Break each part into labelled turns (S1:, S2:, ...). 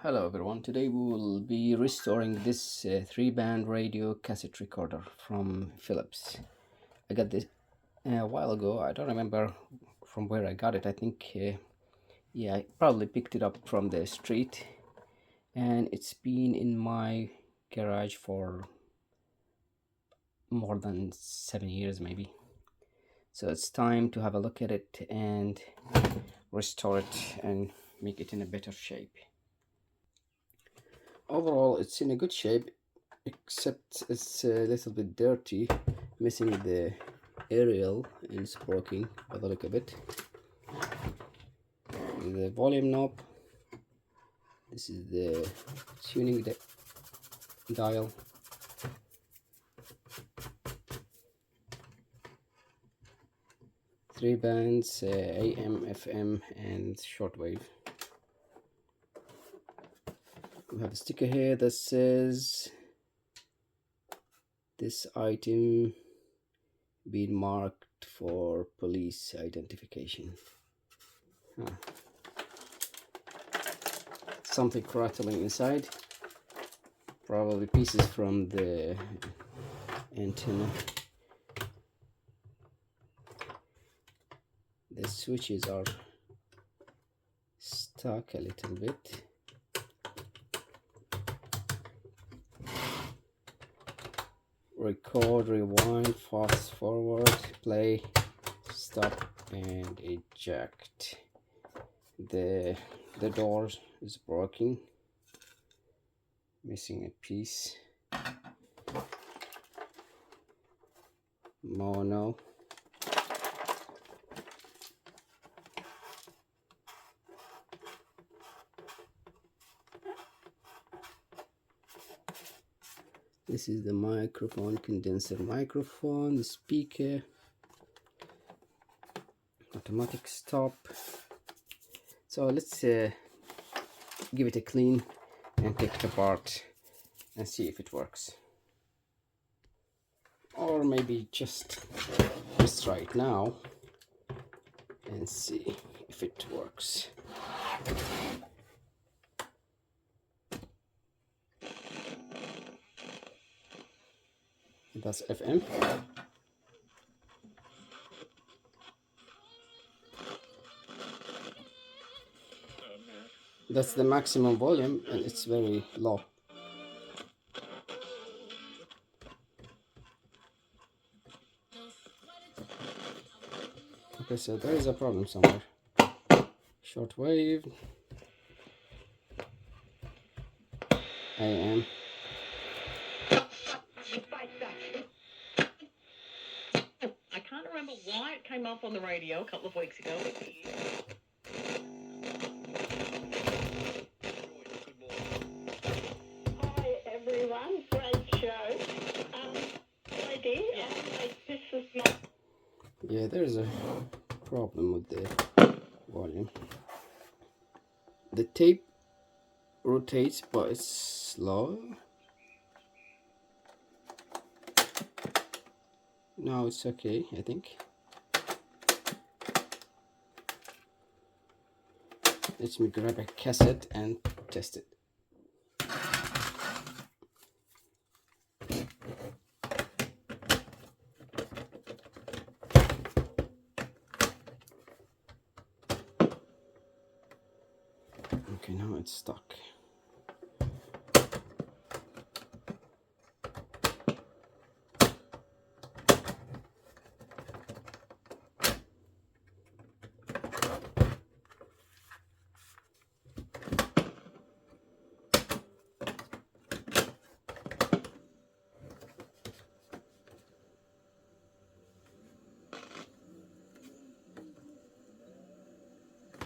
S1: Hello everyone. Today we will be restoring this 3-band radio cassette recorder from Philips. I got this a while ago. I don't remember from where I got it. I think, yeah, I probably picked it up from the street, and it's been in my garage for more than 7 years maybe. So it's time to have a look at it and restore it and make it in a better shape. Overall, it's in a good shape, except it's a little bit dirty, missing the aerial and it's broken by the look of it. The volume knob, this is the tuning dial, three bands, AM, FM and shortwave. We have a sticker here that says this item being marked for police identification. Something rattling inside, probably pieces from the antenna. The switches are stuck a little bit. Record, rewind, fast forward, play, stop and eject. The door is broken, missing a piece. Mono. This is the microphone, condenser microphone, the speaker, automatic stop. So let's give it a clean and take it apart and see if it works. Or maybe just let's try it now and see if it works. That's FM. That's the maximum volume and it's very low. Okay, so there is a problem somewhere. Shortwave, AM.
S2: I can't remember why it came up on the radio a couple of weeks ago.
S3: Hi everyone, great show. Lady, this is not.
S1: Yeah, there's a problem with the volume. The tape rotates, but it's slow. Now it's okay, I think. Let me grab a cassette and test it. Okay, now it's stuck.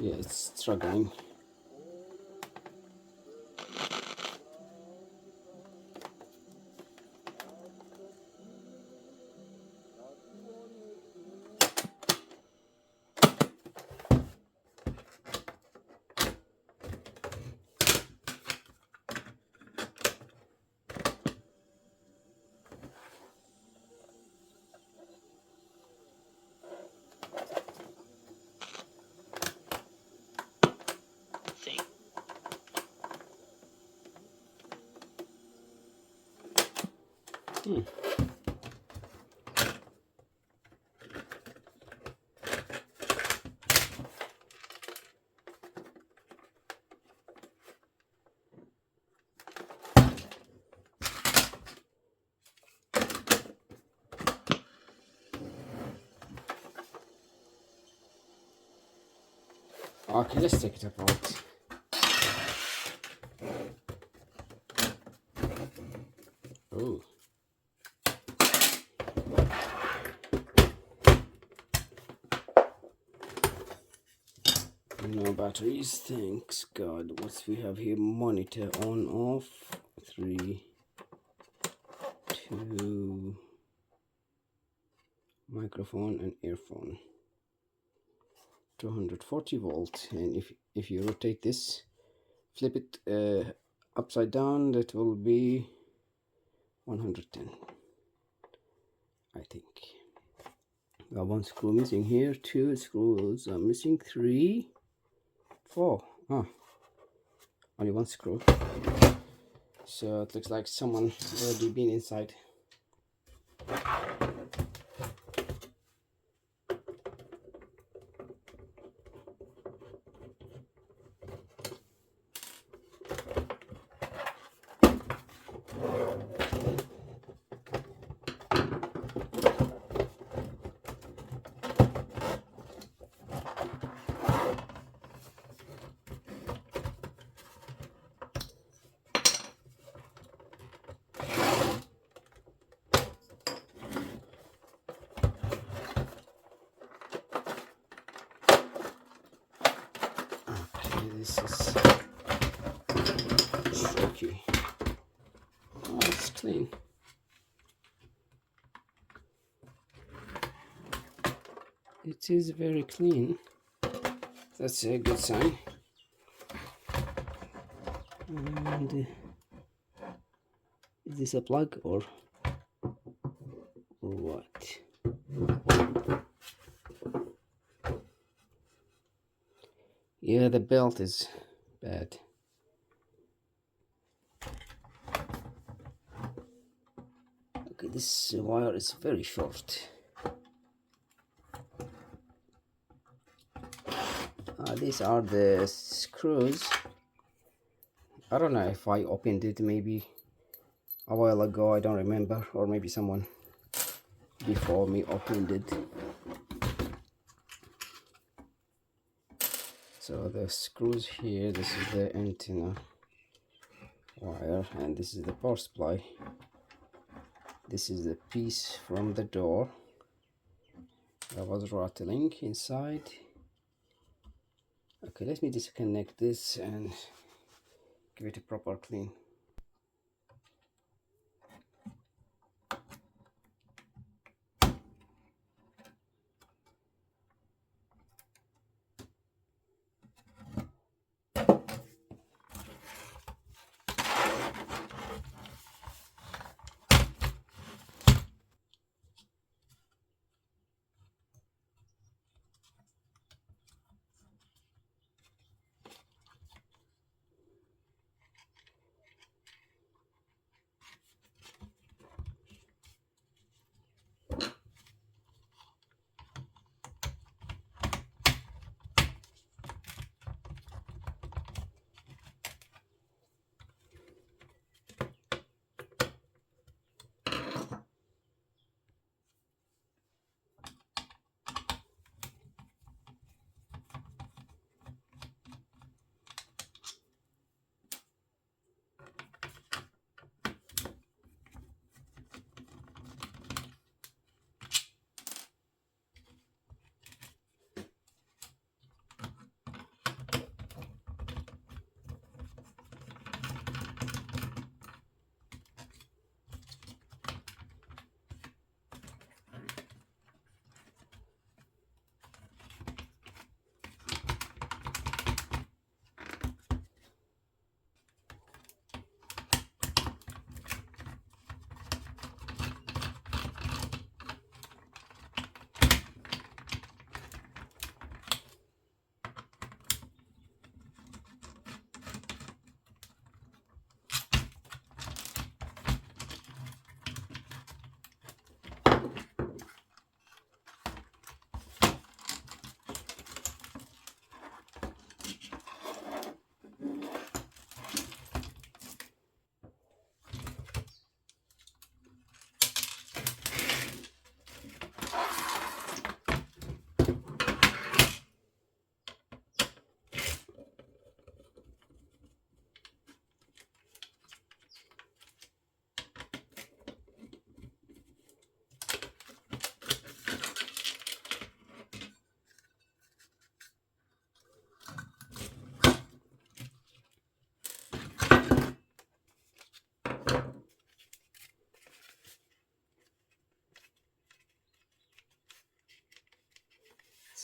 S1: Yeah, it's struggling. Hmm. Okay, let's take it apart. Oh. No batteries, thanks God. What's we have here? Monitor on, off. 3, 2, microphone and earphone. 240 volt, and if you rotate this, flip it upside down, that will be 110, I think. Got 1 screw missing here, 2 screws are missing, 3, 4. Oh, only 1 screw. So it looks like someone already been inside. This is tricky. Oh, it's clean. It is very clean. That's a good sign. And is this a plug or what? Yeah, the belt is bad. Okay, this wire is very short. These are the screws. I don't know if I opened it maybe a while ago, I don't remember, or maybe someone before me opened it. So the screws here, this is the antenna wire, and this is the power supply. This is the piece from the door that was rattling inside. Okay, let me disconnect this and give it a proper clean.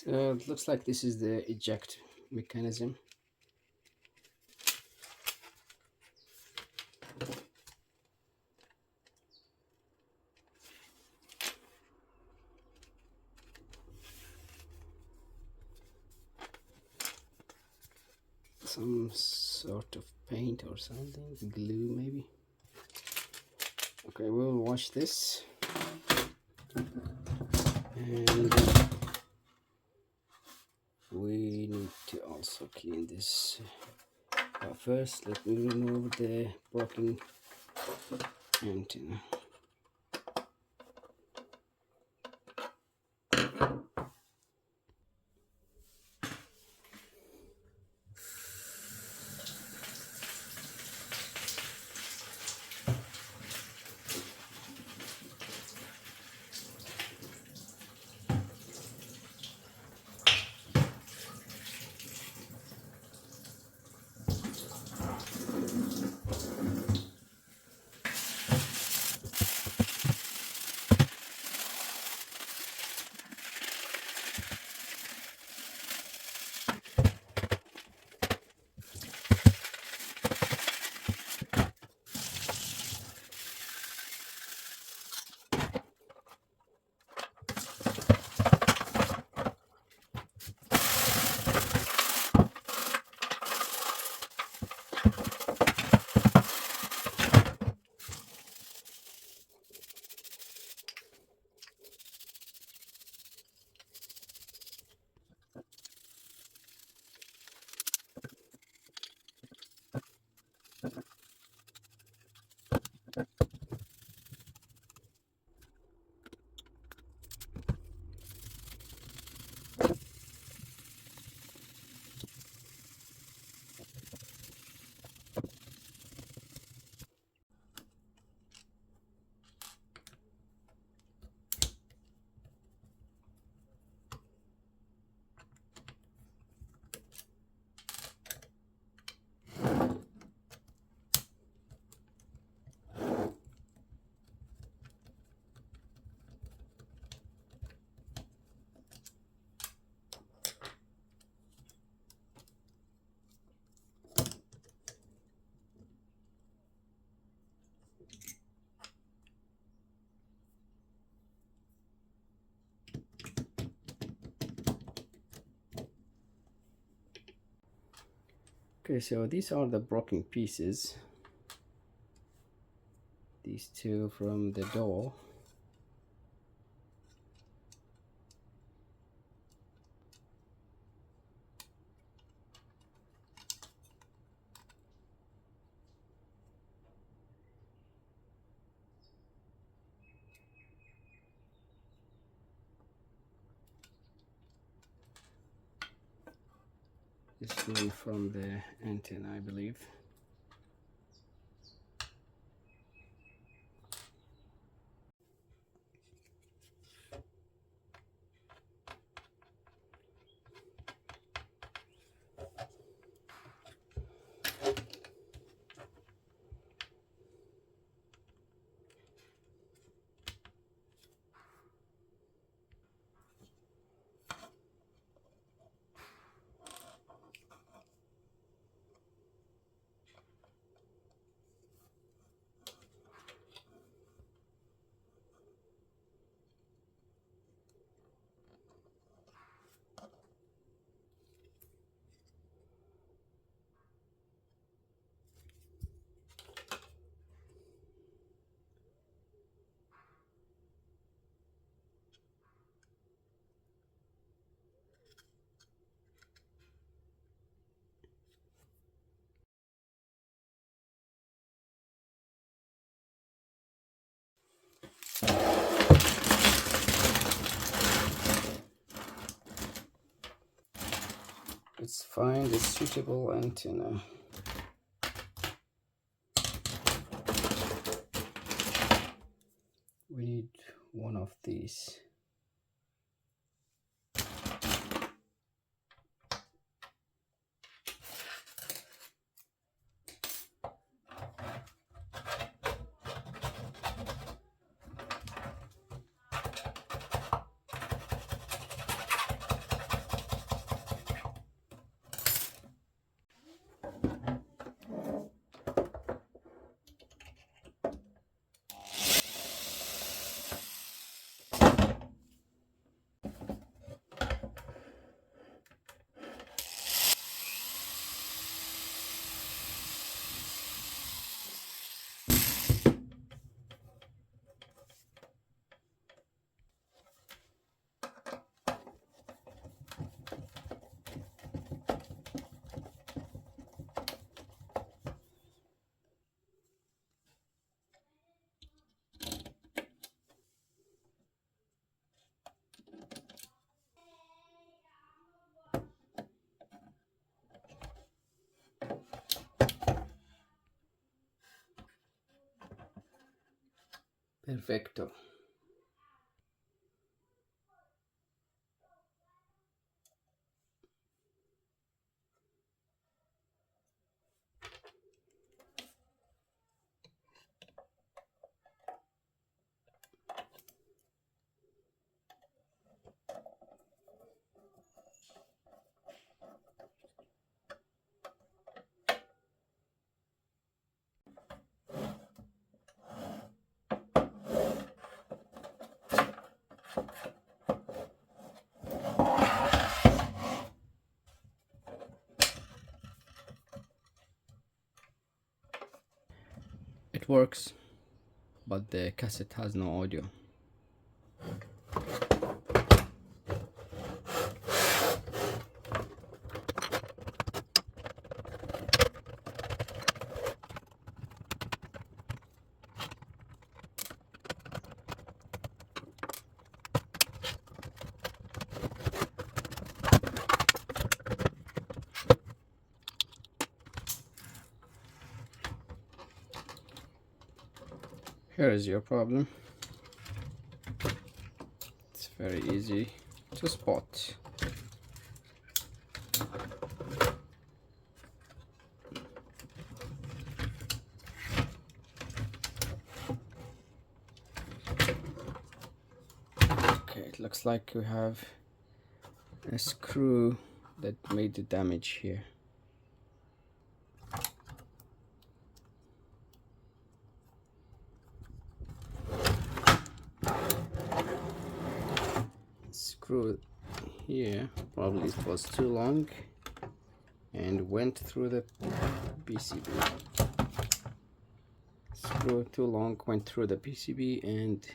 S1: So it looks like this is the eject mechanism. Some sort of paint or something, glue maybe. Okay, we'll wash this, and we need to also clean this. But first, let me remove the broken antenna. Okay, so these are the broken pieces. These two from the door. This one from the antenna, I believe. Let's find a suitable antenna. We need one of these. Perfecto. It works, but the cassette has no audio. Here is your problem. It's very easy to spot. Okay, it looks like we have a screw that made the damage here. Screw here, probably it was too long and went through the PCB. Screw too long went through the PCB and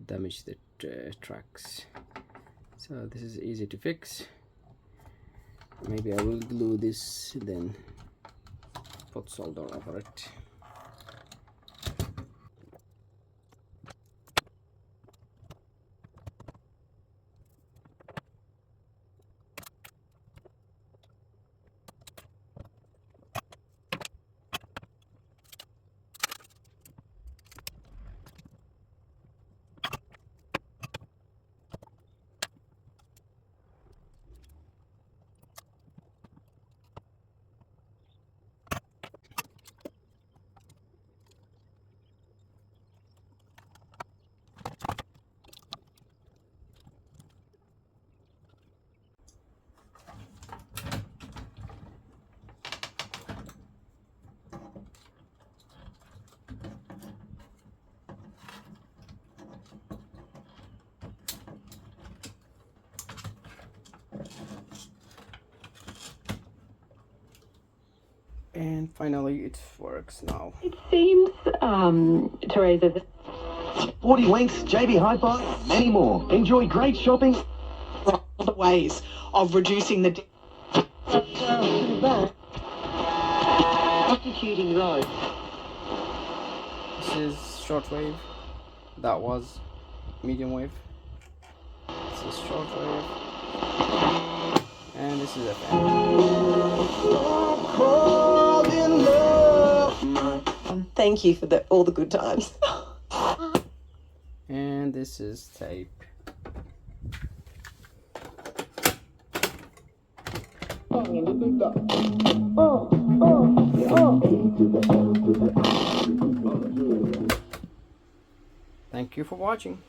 S1: damaged the tracks. So this is easy to fix. Maybe I will glue this, then put solder over it. And finally it works now.
S4: It seems, Teresa,
S5: 40 Winks, JB Hi-Fi, and many more. Enjoy great shopping.
S4: other ways of reducing the
S5: Executing road.
S1: This is shortwave. That was medium wave. This is shortwave. And this is FM.
S4: Thank you for all the good times.
S1: And this is tape. Thank you for watching.